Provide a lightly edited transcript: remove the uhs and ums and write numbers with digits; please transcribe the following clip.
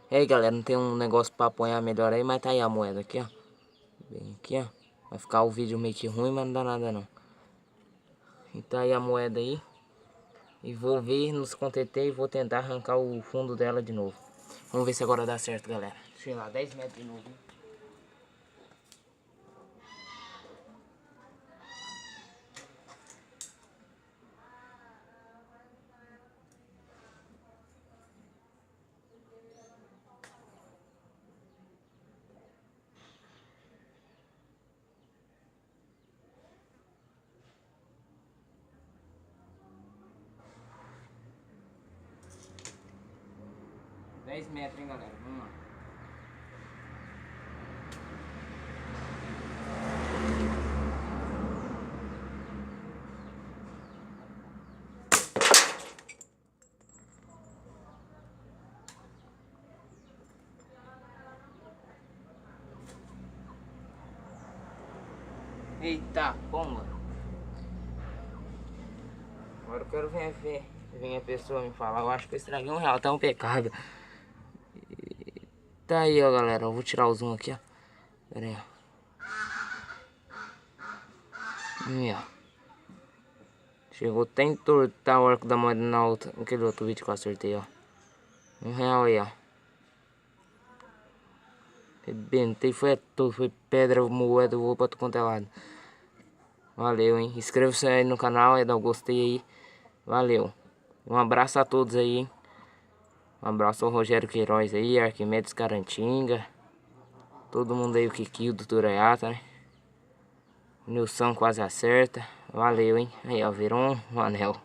E aí, galera, não tem um negócio pra apoiar melhor aí, mas tá aí a moeda aqui, ó. Bem aqui, ó. Vai ficar o vídeo meio que ruim, mas não dá nada não. E tá aí a moeda aí. E vou ver, nos contentei e vou tentar arrancar o fundo dela de novo. Vamos ver se agora dá certo, galera. Sei lá, 10 metros de novo, hein? Dez metros, hein, galera? Vamos lá. Eita, pomba. Agora eu quero ver a pessoa me falar. Eu acho que eu estraguei R$1, tá um pecado. Tá aí, ó, galera. Eu vou tirar o zoom aqui, ó. Pera aí, ó. Aí, ó. Chegou até a entortar o arco da moeda naquele outro vídeo que eu acertei, ó. R$1 aí, ó. Rebentei, foi tudo, foi pedra, moeda, voou pra todo quanto é lado. Valeu, hein? Inscreva-se aí no canal, dá o gostei aí. Valeu. Um abraço a todos aí, hein? Um abraço ao Rogério Queiroz aí, Arquimedes Carantinga. Todo mundo aí, o Kiki, o Doutor Ayata, né? Nilson quase acerta. Valeu, hein? Aí, ó, virou um anel.